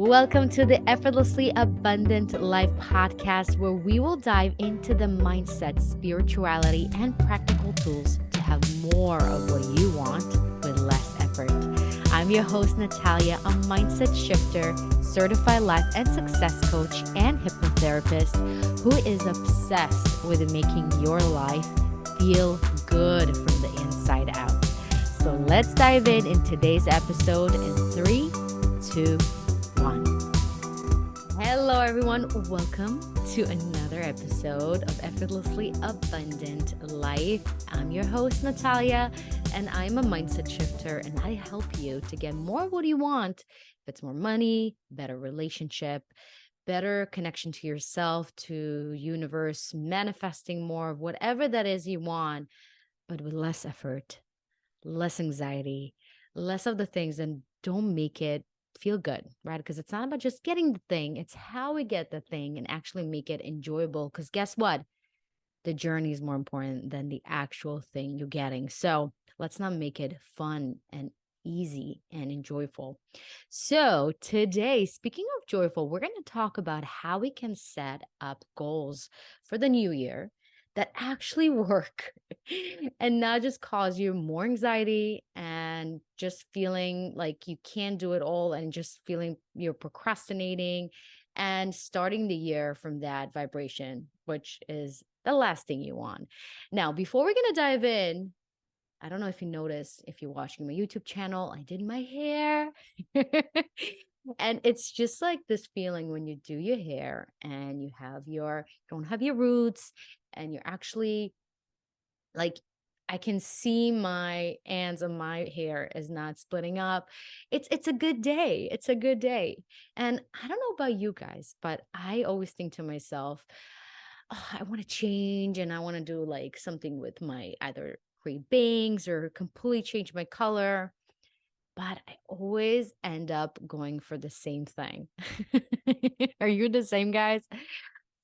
Welcome to the Effortlessly Abundant Life podcast, where we will dive into the mindset, spirituality, and practical tools to have more of what you want with less effort. I'm your host, Natalia, a mindset shifter, certified life and success coach, and hypnotherapist who is obsessed with making your life feel good from the inside out. So let's dive in today's episode in 3, 2, 1. Hello, everyone. Welcome to another episode of Effortlessly Abundant Life. I'm your host, Natalia, and I'm a mindset shifter, and I help you to get more of what you want. If it's more money, better relationship, better connection to yourself, to universe, manifesting more of whatever that is you want, but with less effort, less anxiety, less of the things, and don't make it feel good, right? Because it's not about just getting the thing, it's how we get the thing and actually make it enjoyable. Because guess what? The journey is more important than the actual thing you're getting. So let's not make it fun and easy and enjoyable. So today, speaking of joyful, we're going to talk about how we can set up goals for the new year that actually work and not just cause you more anxiety and just feeling like you can't do it all and just feeling you're procrastinating and starting the year from that vibration, which is the last thing you want. Now, before we're going to dive in, I don't know if you noticed, if you're watching my YouTube channel, I did my hair. And it's just like this feeling when you do your hair and you don't have your roots, and you're actually like, I can see my ends of my hair is not splitting up. It's a good day. It's a good day. And I don't know about you guys, but I always think to myself, oh, I want to change and I want to do like something with my either create bangs or completely change my color. But I always end up going for the same thing. Are you the same, guys?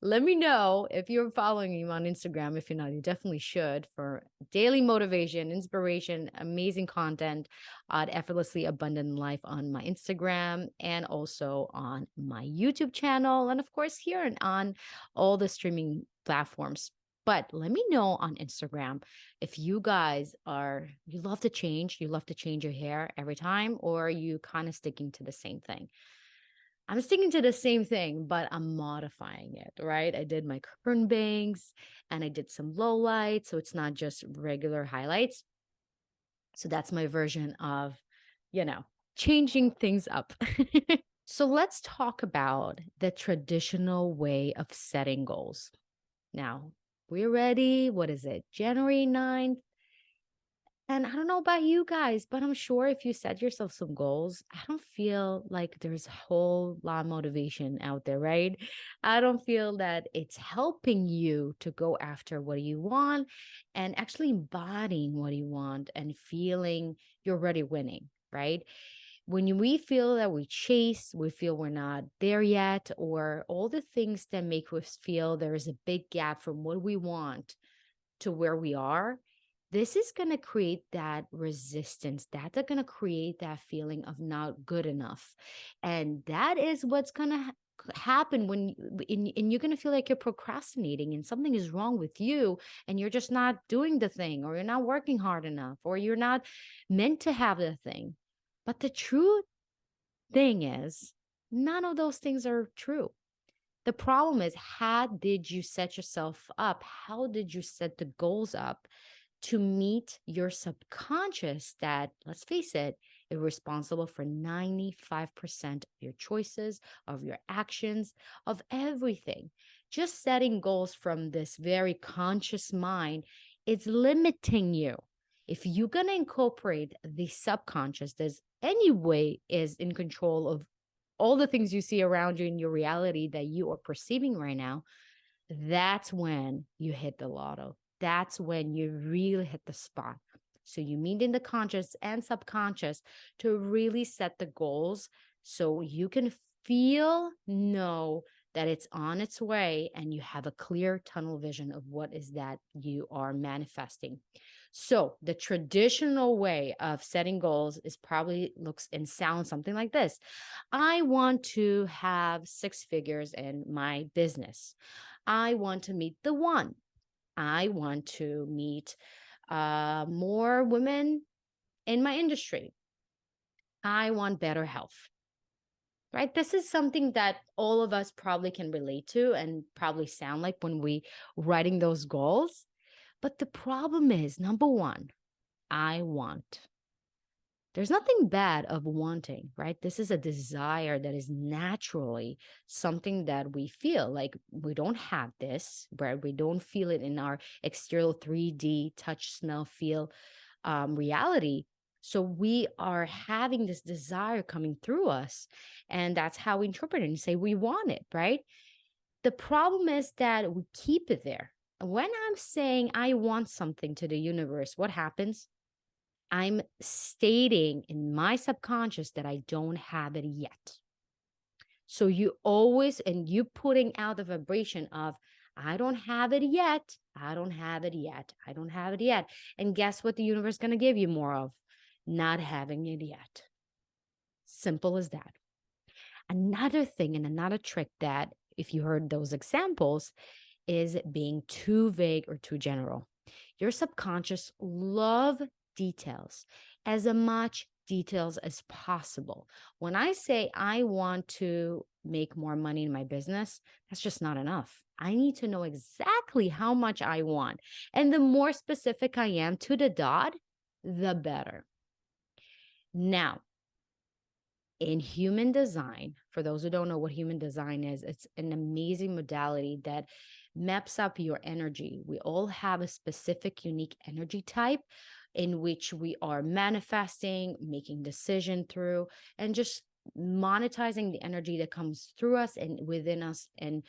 Let me know if you're following me on Instagram. If you're not, you definitely should, for daily motivation, inspiration, amazing content on Effortlessly Abundant Life on my Instagram and also on my YouTube channel. And of course, here and on all the streaming platforms. But let me know on Instagram if you guys you love to change your hair every time, or you kind of sticking to the same thing. I'm sticking to the same thing, but I'm modifying it, right? I did my curtain bangs and I did some low lights. So it's not just regular highlights. So that's my version of, you know, changing things up. So let's talk about the traditional way of setting goals. Now, we're ready. What is it? January 9th. And I don't know about you guys, but I'm sure if you set yourself some goals, I don't feel like there's a whole lot of motivation out there, right? I don't feel that it's helping you to go after what you want and actually embodying what you want and feeling you're already winning, right? We feel that we feel we're not there yet, or all the things that make us feel there is a big gap from what we want to where we are, this is going to create that resistance. That's going to create that feeling of not good enough. And that is what's going to happen and you're going to feel like you're procrastinating and something is wrong with you and you're just not doing the thing, or you're not working hard enough, or you're not meant to have the thing. But the true thing is, none of those things are true. The problem is, how did you set yourself up? How did you set the goals up to meet your subconscious that, let's face it, is responsible for 95% of your choices, of your actions, of everything? Just setting goals from this very conscious mind is limiting you. If you're going to incorporate the subconscious, there's anyway is in control of all the things you see around you in your reality that you are perceiving right now, that's when you hit the lotto. That's when you really hit the spot. So you meet in the conscious and subconscious to really set the goals so you can know that it's on its way, and you have a clear tunnel vision of what is that you are manifesting. So the traditional way of setting goals is probably looks and sounds something like this. I want to have 6 figures in my business. I want to meet the one. I want to meet more women in my industry. I want better health, right? This is something that all of us probably can relate to and probably sound like when we writing those goals. But the problem is, number one, I want. There's nothing bad of wanting, right? This is a desire that is naturally something that we feel like we don't have this, where we don't feel it in our external 3D touch, smell, feel reality. So we are having this desire coming through us, and that's how we interpret it and say we want it, right? The problem is that we keep it there. When I'm saying I want something to the universe, what happens? I'm stating in my subconscious that I don't have it yet. So you always, and you putting out the vibration of, I don't have it yet. I don't have it yet. I don't have it yet. And guess what the universe is going to give you more of? Not having it yet. Simple as that. Another thing and another trick that, if you heard those examples, is being too vague or too general. Your subconscious love details, as much details as possible. When I say I want to make more money in my business, that's just not enough. I need to know exactly how much I want. And the more specific I am to the dot, the better. Now, in human design, for those who don't know what human design is, it's an amazing modality that maps up your energy. We all have a specific, unique energy type in which we are manifesting, making decision through, and just monetizing the energy that comes through us and within us and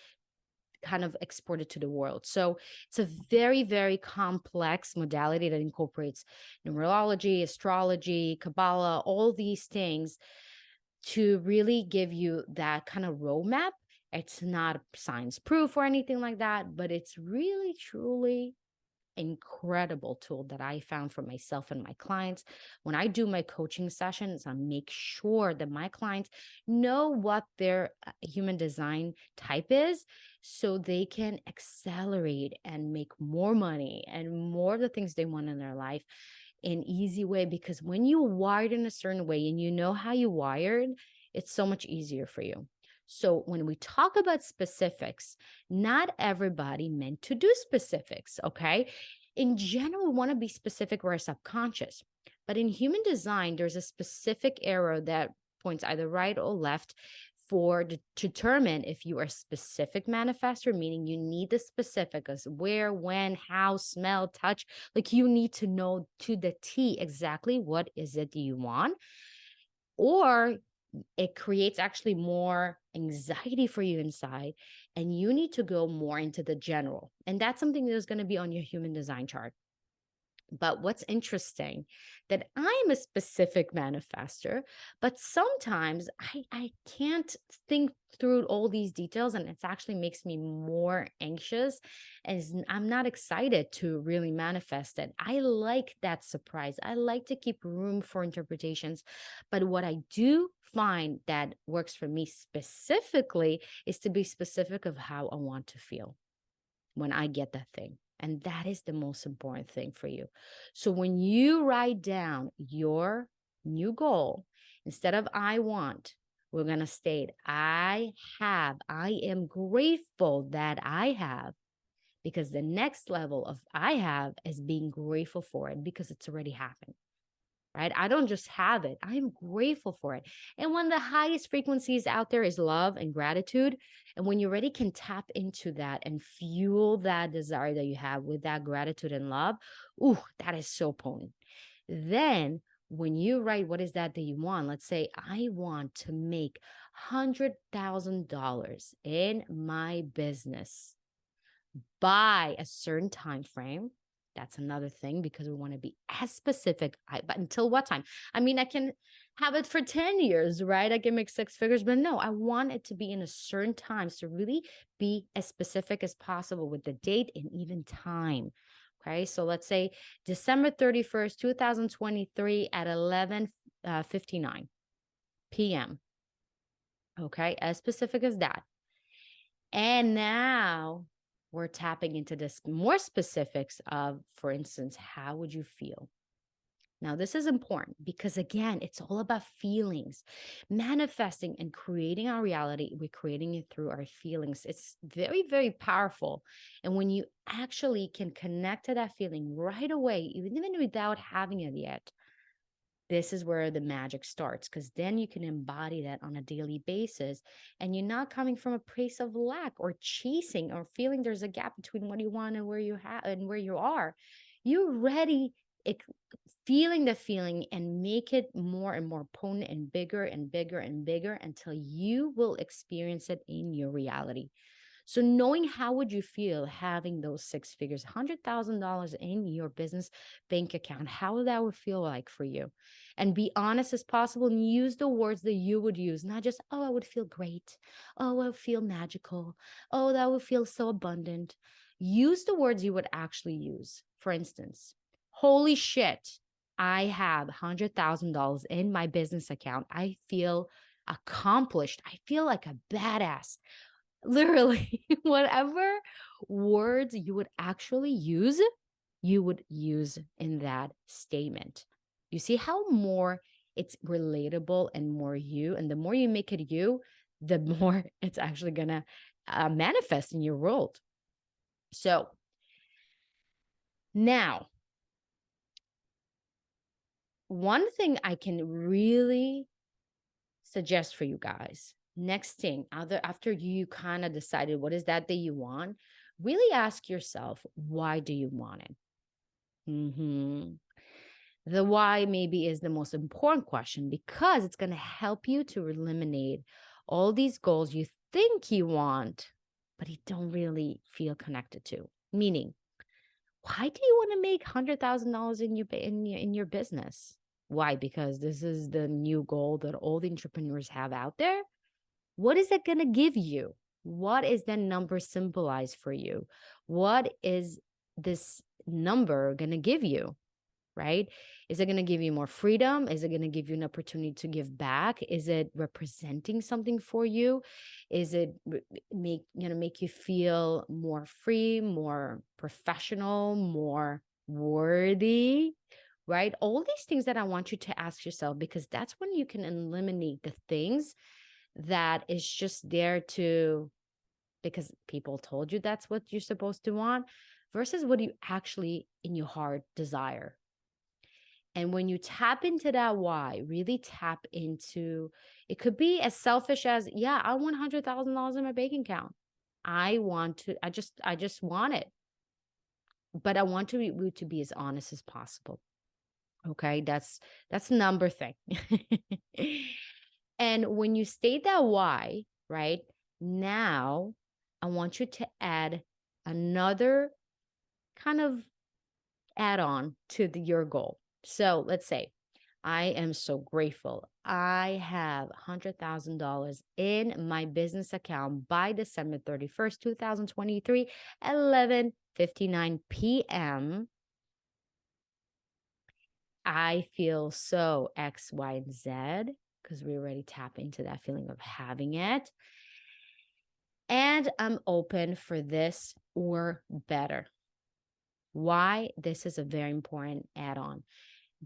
kind of export it to the world. So it's a very, very complex modality that incorporates numerology, astrology, Kabbalah, all these things to really give you that kind of roadmap. It's not science proof or anything like that, but it's really, truly incredible tool that I found for myself and my clients. When I do my coaching sessions, I make sure that my clients know what their human design type is so they can accelerate and make more money and more of the things they want in their life in easy way. Because when you wired in a certain way and you know how you wired, it's so much easier for you. So when we talk about specifics, not everybody meant to do specifics, okay? In general, we want to be specific with our subconscious. But in human design, there's a specific arrow that points either right or left to determine if you are a specific manifestor, meaning you need the specific as where, when, how, smell, touch. Like you need to know to the T exactly what is it you want. Or it creates actually more anxiety for you inside, and you need to go more into the general. And that's something that's going to be on your human design chart. But what's interesting that I'm a specific manifester, but sometimes I can't think through all these details, and it actually makes me more anxious as I'm not excited to really manifest it. I like that surprise. I like to keep room for interpretations. But what I do find that works for me specifically is to be specific of how I want to feel when I get that thing. And that is the most important thing for you. So when you write down your new goal, instead of I want, we're going to state I have, I am grateful that I have, because the next level of I have is being grateful for it because it's already happened. Right? I don't just have it. I am grateful for it. And when the highest frequencies out there is love and gratitude, and when you already can tap into that and fuel that desire that you have with that gratitude and love, ooh, that is so potent. Then when you write, what is that you want? Let's say I want to make $100,000 in my business by a certain time frame. That's another thing, because we want to be as specific. But until what time? I mean, I can have it for 10 years, right? I can make six figures, but no, I want it to be in a certain time. So really be as specific as possible with the date and even time. Okay. So let's say December 31st, 2023 at 11:59 p.m. Okay. As specific as that. And now we're tapping into this more specifics of, for instance, how would you feel? Now, this is important because, again, it's all about feelings. Manifesting and creating our reality, we're creating it through our feelings. It's very, very powerful. And when you actually can connect to that feeling right away, even without having it yet, this is where the magic starts, because then you can embody that on a daily basis, and you're not coming from a place of lack or chasing or feeling there's a gap between what you want and where you have and where you are. You're ready, feeling the feeling, and make it more and more potent and bigger and bigger and bigger until you will experience it in your reality. So knowing how would you feel having those six figures, $100,000 in your business bank account, how that would feel like for you. And be honest as possible and use the words that you would use, not just, oh, I would feel great. Oh, I would feel magical. Oh, that would feel so abundant. Use the words you would actually use. For instance, holy shit, I have $100,000 in my business account. I feel accomplished. I feel like a badass. Literally, whatever words you would actually use, you would use in that statement. You see how more it's relatable and more you, and the more you make it you, the more it's actually going to manifest in your world. So now, one thing I can really suggest for you guys, next thing, after you kind of decided what is that you want, really ask yourself, why do you want it? The why maybe is the most important question, because it's going to help you to eliminate all these goals you think you want, but you don't really feel connected to. Meaning, why do you want to make $100,000 in your business? Why? Because this is the new goal that all the entrepreneurs have out there. What is it going to give you? What is that number symbolize for you? What is this number going to give you? Right? Is it going to give you more freedom? Is it going to give you an opportunity to give back? Is it representing something for you? Is it make you feel more free, more professional, more worthy? Right? All these things that I want you to ask yourself, because that's when you can eliminate the things that is just there to, because people told you that's what you're supposed to want, versus what you actually in your heart desire. And when you tap into that why, really tap into, it could be as selfish as, yeah, I want $100,000 in my bank account. I just want it. But I want to be as honest as possible. Okay, that's number thing. And when you state that why, right, now I want you to add another kind of add on to your goal. So let's say I am so grateful. I have $100,000 in my business account by December 31st, 2023, 11:59 p.m. I feel so X, Y, and Z, because we already tap into that feeling of having it. And I'm open for this or better. Why? This is a very important add-on.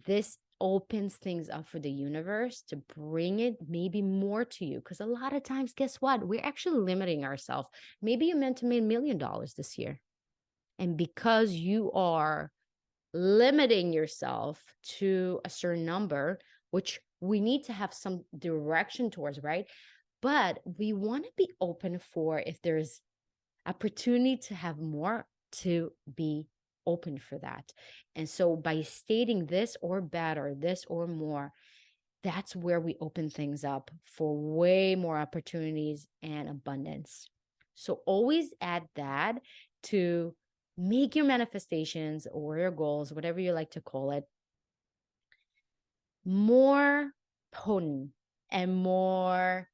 This opens things up for the universe to bring it maybe more to you. Because a lot of times, guess what? We're actually limiting ourselves. Maybe you meant to make $1 million this year. And because you are limiting yourself to a certain number, which we need to have some direction towards, right? But we want to be open for, if there's opportunity to have more, to be open for that. And so by stating this or better, this or more, that's where we open things up for way more opportunities and abundance. So always add that to make your manifestations or your goals, whatever you like to call it, more potent and more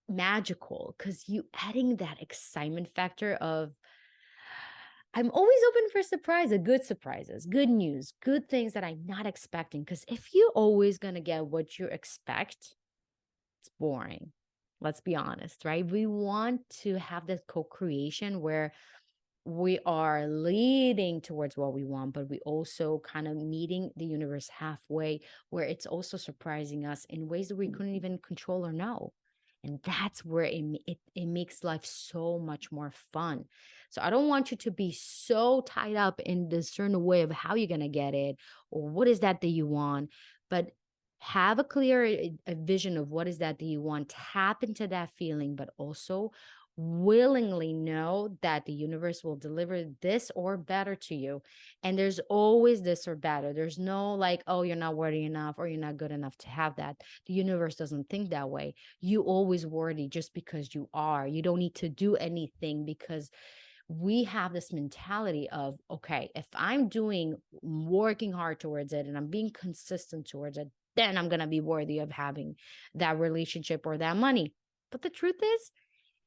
magical, because you adding that excitement factor of, I'm always open for good surprises, good news, good things that I'm not expecting. Because if you're always going to get what you expect, it's boring. Let's be honest, right? We want to have this co-creation where we are leading towards what we want, but we also kind of meeting the universe halfway, where it's also surprising us in ways that we couldn't even control or know. And that's where it makes life so much more fun. So I don't want you to be so tied up in this certain way of how you're going to get it or what is that you want, but have a clear a vision of what is that you want. Tap into that feeling, but also willingly know that the universe will deliver this or better to you. And there's always this or better. There's no like, oh, you're not worthy enough or you're not good enough to have that. The universe doesn't think that way. You always worthy just because you are. You don't need to do anything, because we have this mentality of, okay, if I'm working hard towards it and I'm being consistent towards it, then I'm going to be worthy of having that relationship or that money. But the truth is,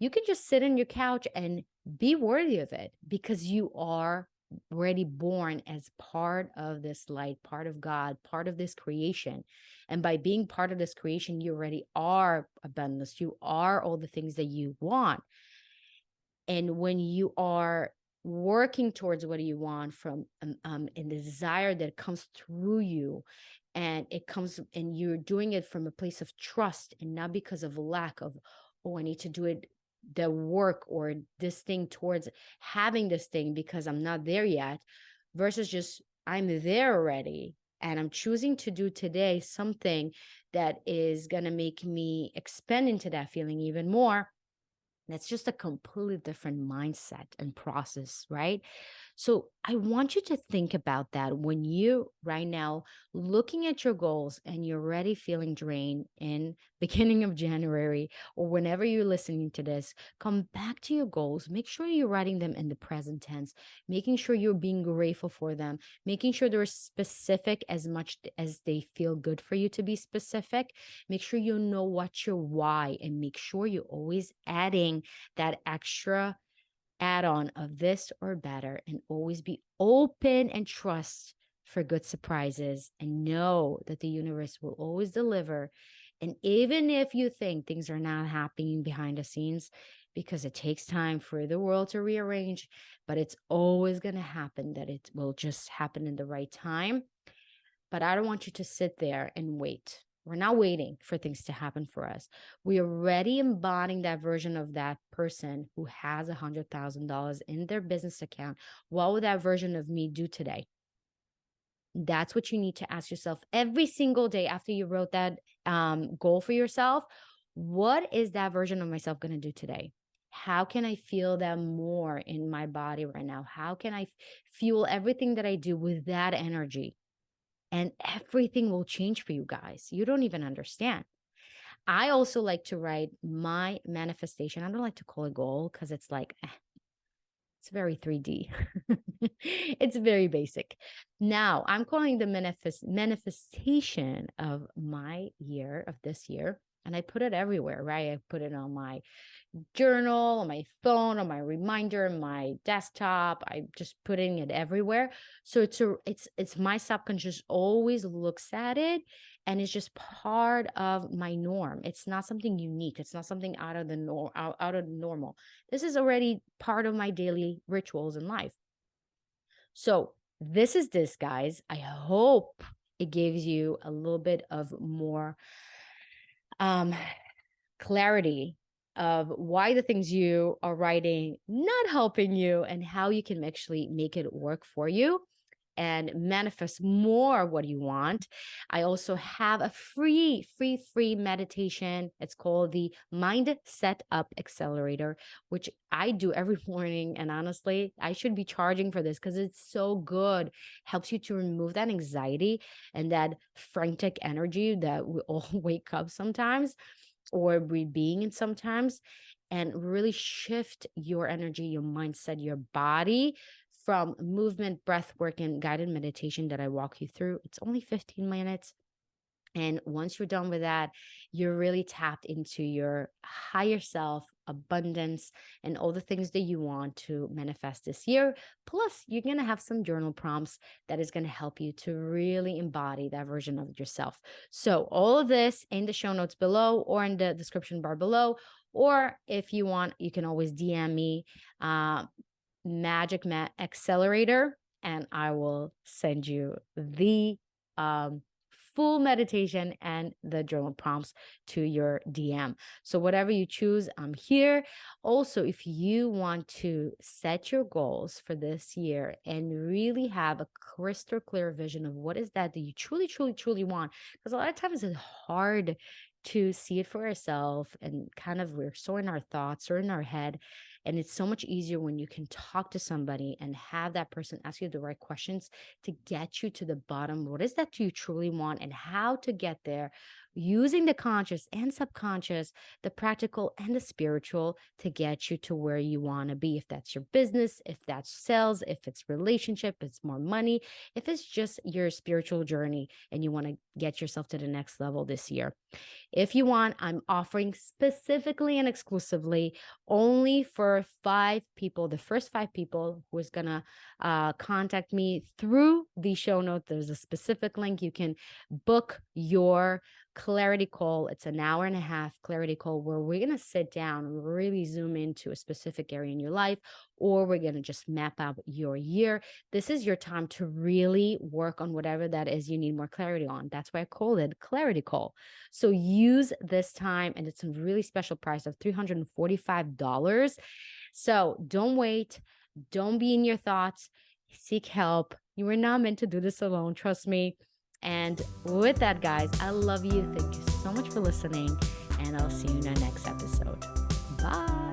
you can just sit on your couch and be worthy of it, because you are already born as part of this light, part of God, part of this creation. And by being part of this creation, you already are abundance. You are all the things that you want. And when you are working towards what you want from in the desire that comes through you, and it comes and you're doing it from a place of trust and not because of lack of, oh, I need to do it, the work or this thing towards having this thing because I'm not there yet, versus just I'm there already and I'm choosing to do today something that is going to make me expand into that feeling even more. That's just a completely different mindset and process, right? So I want you to think about that when you right now looking at your goals and you're already feeling drained in beginning of January, or whenever you're listening to this, come back to your goals. Make sure you're writing them in the present tense, making sure you're being grateful for them, making sure they're specific as much as they feel good for you to be specific. Make sure you know what your why, and make sure you're always adding that extra add-on of this or better, and always be open and trust for good surprises, and know that the universe will always deliver. And even if you think things are not happening behind the scenes, because it takes time for the world to rearrange, but it's always going to happen, that it will just happen in the right time. But I don't want you to sit there and wait. We're not waiting for things to happen for us. We are already embodying that version of that person who has $100,000 in their business account. What would that version of me do today? That's what you need to ask yourself every single day after you wrote that goal for yourself. What is that version of myself going to do today? How can I feel that more in my body right now? How can I fuel everything that I do with that energy? And everything will change for you guys. You don't even understand. I also like to write my manifestation. I don't like to call it goal because it's like, it's very 3D. It's very basic. Now I'm calling the manifestation of my year, of this year. And I put it everywhere, right? I put it on my journal, on my phone, on my reminder, my desktop. I just putting it everywhere. So it's my subconscious always looks at it, and it's just part of my norm. It's not something unique. It's not something out of the out of the normal. This is already part of my daily rituals in life. So this is this, guys. I hope it gives you a little bit of more clarity of why the things you are writing not helping you, and how you can actually make it work for you and manifest more what you want. I also have a free meditation. It's called the Mindset Up Accelerator, which I do every morning. And honestly, I should be charging for this because it's so good. Helps you to remove that anxiety and that frantic energy that we all wake up sometimes, or we being in sometimes, and really shift your energy, your mindset, your body from movement, breath work, and guided meditation that I walk you through. It's only 15 minutes. And once you're done with that, you're really tapped into your higher self, abundance, and all the things that you want to manifest this year. Plus, you're going to have some journal prompts that is going to help you to really embody that version of yourself. So, all of this in the show notes below or in the description bar below. Or if you want, you can always DM me, Magic Accelerator, and I will send you the full meditation and the journal prompts to your DM. So whatever you choose, I'm here. Also, if you want to set your goals for this year and really have a crystal clear vision of what is that you truly, truly, truly want, because a lot of times it's hard to see it for ourselves, and kind of we're so in our thoughts or in our head. And it's so much easier when you can talk to somebody and have that person ask you the right questions to get you to the bottom. What is that you truly want and how to get there, using the conscious and subconscious, the practical and the spiritual, to get you to where you want to be. If that's your business, if that's sales, if it's relationship, it's more money, if it's just your spiritual journey and you want to get yourself to the next level this year. If you want, I'm offering specifically and exclusively only for 5 people, the first 5 people who is going to contact me through the show note. There's a specific link. You can book your clarity call. It's an hour and a half clarity call where we're going to sit down and really zoom into a specific area in your life, or we're going to just map out your year. This is your time to really work on whatever that is you need more clarity on. That's why I call it clarity call. So use this time, and it's a really special price of $345. So don't wait. Don't be in your thoughts. Seek help. You were not meant to do this alone. Trust me. And with that, guys, I love you. Thank you so much for listening, and I'll see you in our next episode. Bye.